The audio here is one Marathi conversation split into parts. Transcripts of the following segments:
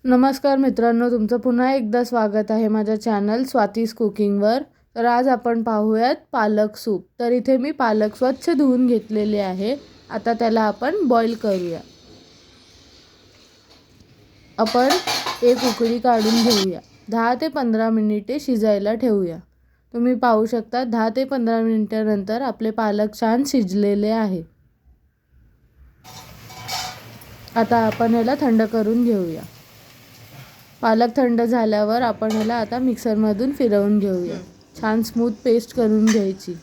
नमस्कार मित्रांनो, तुमचं पुन्हा एकदा स्वागत आहे माझ्या चॅनल स्वातीज कुकिंगवर। तर आज आपण पाहूयात पालक सूप। तर इथे मी पालक स्वच्छ धुवून घेतलेले आहे। आता त्याला आपण बॉईल करूया। आपण एक उकळी काढून घेऊया। 10 ते 15 मिनिटे शिजायला ठेवूया। तुम्ही पाहू शकता 10 ते 15 मिनिटांनंतर आपले पालक छान शिजलेले आहे। आता आपण याला थंड करून घेऊया। पालक थंड झाल्यावर आपण याला आता मिक्सरमधून फिरवून घेऊया। छान स्मूथ पेस्ट करून घ्यायची।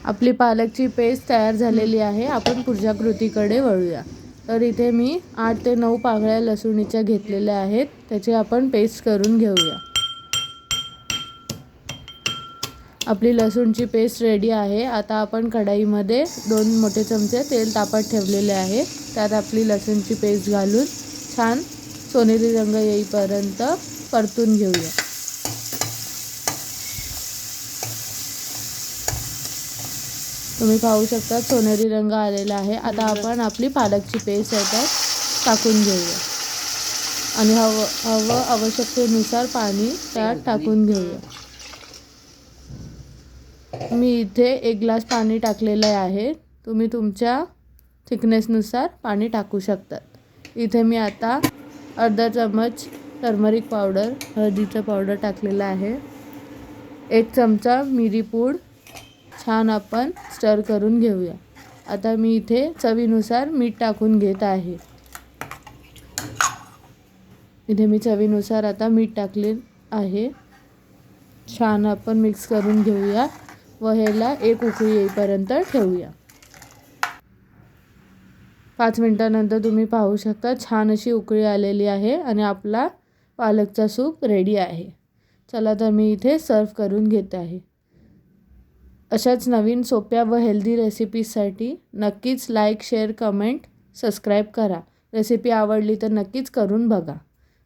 आपली पालकची पेस्ट तयार झालेली आहे। आपण पुढच्या कृतीकडे वळूया। तर इथे मी 8 ते 9 पाकळ्या लसूणीच्या घेतलेल्या आहेत। त्याची आपण पेस्ट करून घेऊया। आपली लसूणची पेस्ट रेडी आहे। आता आपण कढईमध्ये 2 मोठे चमचे तेल तापत ठेवलेले आहे। त्यात आपली लसूणची पेस्ट घालून छान सोनेरी रंग येईपर्यंत परतून घेऊया। तुम्ही पाहू शकता सोनेरी रंग आलेला आहे। आता आपण आपली पालकची पेस्ट याच्यात टाकून घेऊया आणि हवं आवश्यकतेनुसार पाणी त्यात टाकून घेऊया। मी इथे 1 ग्लास पाणी पाणी आहे। तुम्ही तुमच्या थिकनेसनुसार पाणी टाकू शकतात। इथे मी आता अर्धा चमच टर्मरिक पावडर हळदीचं पावडर टाकलेलं आहे। 1 चमचा मिरी पूड छान आपण स्टर करून घेऊया। आता मी इथे चवीनुसार मीठ टाकून घेत आहे। इथे मी चवीनुसार आता मीठ टाकले आहे। छान आपण मिक्स करून घेऊया व ह्याला एक उकळी येईपर्यंत ठेवूया। 5 मिनिटांनंतर तुम्ही पाहू शकता छान अशी उकळी आलेली आहे आणि आपला पालकचा सूप रेडी आहे। चला तर मी इथे सर्व करून घेत आहे। अशाच नवीन सोप्या व हेल्दी रेसिपीजसाठी नक्कीच लाईक, शेअर, कमेंट, सबस्क्राईब करा। रेसिपी आवडली तर नक्कीच करून बघा।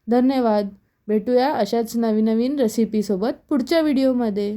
धन्यवाद। भेटूया अशाच नवीन रेसिपीसोबत पुढच्या व्हिडिओमध्ये।